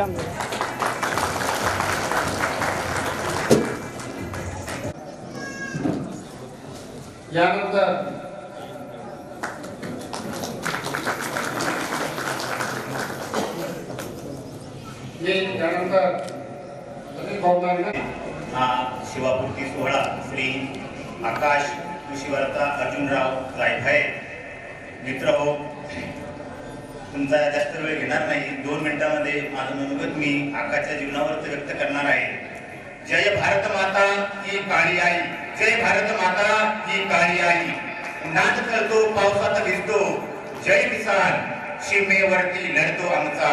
जाम यानंतर हा शिवापूर्ती सोहळा श्री आकाश कृषीवार्ता अर्जुनराव जायभाये. मित्र हो, तुमचा जास्त वेळ घेणार नाही. 2 मिनिटांमध्ये माझं मनोगत मी आकाशच्या जीवनावर व्यक्त करणार आहे. जय भारत माता ही काळी आई, जय भारत माता ही काळी आई. नाच करतो पावसात भिजतो, जय किसान सीमेवरती लढतो आमचा.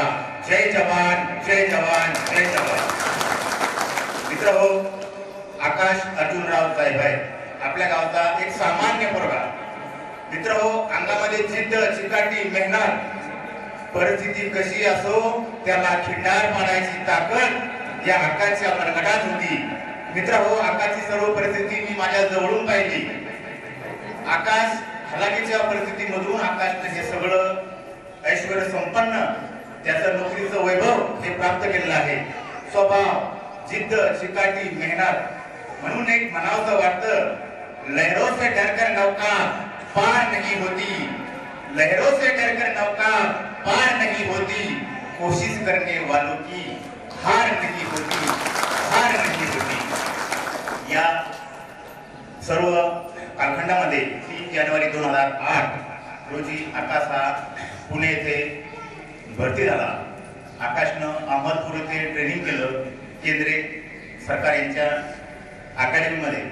जय जवान जय जवान जय जवान. मित्र हो, आकाश अर्जुनराव जायभाये आपल्या गावचा एक सामान्य पोरगा. मित्र हो, अंगामध्ये जिद्द चिकाटी मेहनत, परिस्थिती कशी असो त्याला खिंडार पाडायची ताकद या आकाशच्या मनगटात होती. मित्र हो, आकाशची सर्व परिस्थिती मी माझ्या जवळून पाहिली. आकाश हलाखीच्या परिस्थितीमधून आकाशने हे सगळं ऐश्वर्य संपन्न त्याचं नोकरीचं वैभव हे प्राप्त केलेलं आहे. स्वभाव, जिद्द चिकाटी मेहनत, म्हणून एक म्हणावं वाटतं, लहरों से डरकर नौका पार नहीं होती, लहरों से डरकर नौका पार नहीं होती, कोशिश करने वालों की हार नहीं होती, हार नहीं होती. या सर्व कालखंडामध्ये 3 जानेवारी 2008 रोजी आकाश हा पुणे येथे भरती झाला. आकाशनं अहमदपूर येथे ट्रेनिंग केलं केंद्रीय सरकार यांच्या अकॅडमीमध्ये.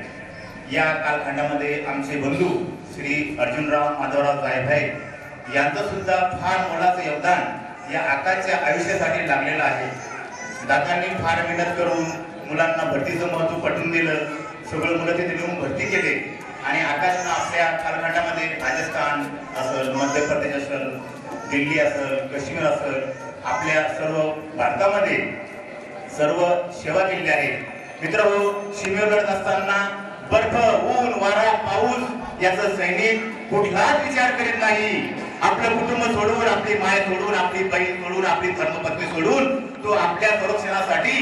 या कालखंडामध्ये आमचे बंधू श्री अर्जुनराव माधवराव जायभाये यांचं सुद्धा फार मोलाचं योगदान या आकाशच्या आयुष्यासाठी लागलेलं आहे. दादांनी फार मेहनत करून मुलांना भरतीचं महत्त्व पटवून दिलं. सगळं मुलं तिथे येऊन भरती केले आणि आकाशनं आपल्या कालखंडामध्ये राजस्थान असेल, मध्य प्रदेश असेल, दिल्ली असेल, काश्मीर असेल, आपल्या सर्व भारतामध्ये सर्व सेवा केलेली आहे. मित्र हो, सीमेवर लढत असताना बर्फ, ऊन, वारा, पाऊस याचा सैनिक कुठलाच विचार करीत नाही. आपलं कुटुंब सोडून, आपली माय सोडून, आपली बहीण सोडून, आपली धर्मपत्नी सोडून तो आपल्या संरक्षणासाठी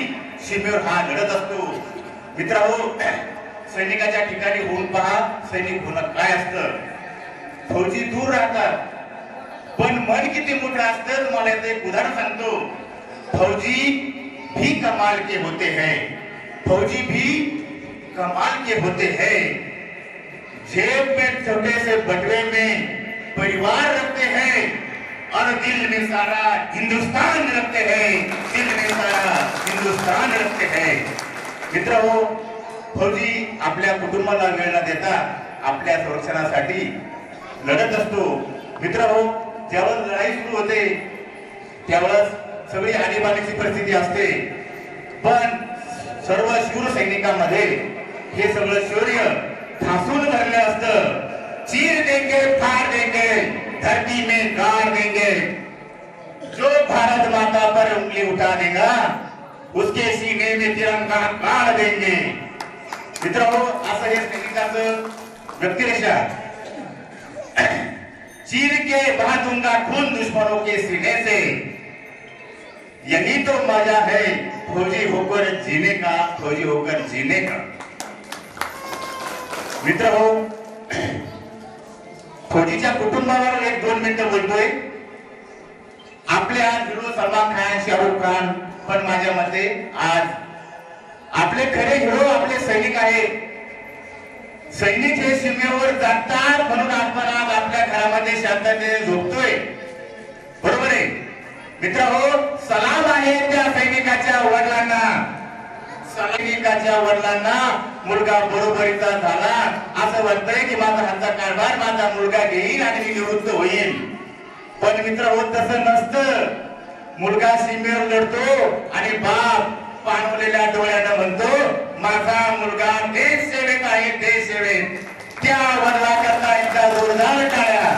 सीमेवर हा लढत असतो. मित्र हो, सैनिकाच्या ठिकाणी होऊन पहा, सैनिक होणं काय असतं. फौजी दूर राहतात पण मन किती मोठं असतं. तुम्हाला एक उदाहरण सांगतो. फौजी भी कमाल के होते हैं, फौजी भी कमाल के होते हैं. जेब में छोटे से बटुए में परिवार रखते हैं और दिल में सारा हिंदुस्तान रखते हैं, दिल में सारा हिंदुस्तान रखते हैं. मित्र हो, फौजी आपल्या कुटुंबाला वेळ न देता आपल्या संरक्षणासाठी लढत असतो. मित्र हो, ज्यावेळेस लढाई सुरू होते त्यावेळेस सगळी आणीबाणीची परिस्थिती असते, पण सर्व शूर सैनिकांमध्ये हे सगळं शौर्य ठासून धरलं असतं. चीर देंगे फाड़ देंगे धरती में गाड़ देंगे, जो भारत माता पर उंगली उठा देगा उसके सीने में तिरंगा गाड़ देंगे. मित्र हो, असं हे सैनिकाचं व्यक्तिरेषा. चीर के बहा दूंगा खून दुश्मनों के सीने से, यही तो मजा है फौजी होकर जीने का, फौजी होकर जीने का. मित्र हो, फौजीच्या कुटुंबावर 1-2 मिनिटं बोलतोय. आपले आज हिरो सलमान खान, शाहरुख खान, पण माझ्या मते आज आपले खरे हिरो आपले सैनिक आहेत. सैनिक हे सीमेवर जातात म्हणून आपण आज आपल्या घरामध्ये शांततेने झोपतोय. बरोबर आहे. मित्र हो, सलाम आहे त्या सैनिकाच्या वडिलांना. सैनिकाच्या वडिलांना मुलगा बरोबरीचा झाला असं वाटतंय की माझा हातचा कारभार माझा मुलगा घेईल आणि मी निवृत्त होईल. पण मित्र हो, तसं नसतं. मुलगा सीमेवर लढतो आणि बाप पाणवलेल्या डोळ्यानं म्हणतो माझा मुलगा देश सेवेत आहे, देश सेवेत. त्या वडिलांकरता एकदा जोरदार टाळ्या.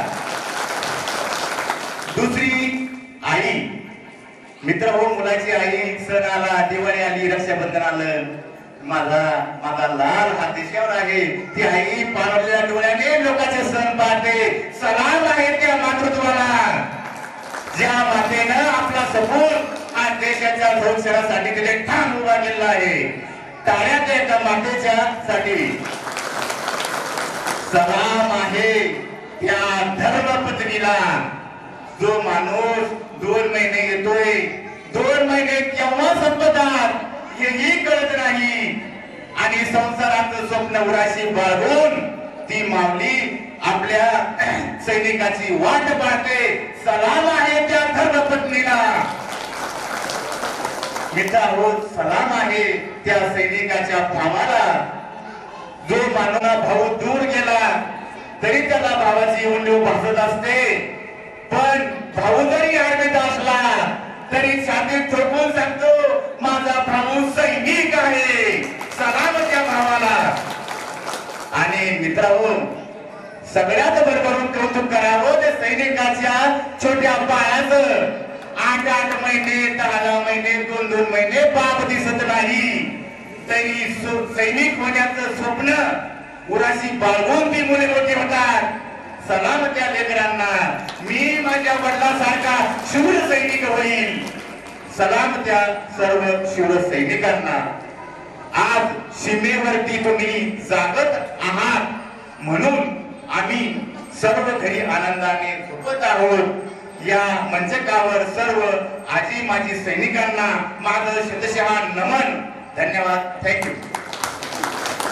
दुसरी आई. मित्र हो, मुलाची आई. सण आला, दिवाळी आली, रक्षाबंधन आलं, माझा लाल हा देशावर आहे. ती आई पाणवलेल्या डोळ्याने लोकांचे सण पाहते. सलाम आहे त्या मातृत्वाला, ज्या मातेनं आपला सपूत देशाच्या संरक्षणासाठी तिथे ठाम उभा केलेला आहे. टाळ्या त्या मातेच्या साठी. सलाम आहे त्या धर्मपत्नीला. जो माणूस 2 महिने येतोय, 2 महिने केव्हा संपतात हेही कळत नाही आणि संसाराचं स्वप्न उराशी बाळगून ती माऊली आपल्या सैनिकाची वाट पाहते. सलाम आहे त्या धर्मपत्नीला. मित्रांनो, सलाम आहे त्या सैनिकाच्या भावाला. जो मानवना भाऊ दूर गेला तरी त्याला भावाची उणीव भासत असते, पण भाऊ जरी आर्मीत असला तरी छातीत ठोकून सांगतो माझा भाऊ सैनिक आहे. सलाम त्या भावाला. आणि मित्रांनो, सगळ्यात भरभरून कौतुक करावं ते सैनिकाच्या छोट्या पायाचं. 8 महिने 10 महिने 2 महिने बाप दिसत नाही तरी सैनिक होण्याचं स्वप्न उराशी बाळगून ती मुले मोठी होतात. सलाम त्या लेकरांना. मी माझ्या वडिलांसारखा शूर सैनिक होईल. सलाम त्या सर्व शूर सैनिकांना. आज सीमेवरती तुम्ही जागत आहात म्हणून आम्ही सर्व घरी आनंदाने झोपत आहोत. या मंचकावर सर्व आजी माजी सैनिकांना माझं शतशः नमन. धन्यवाद. थँक्यू.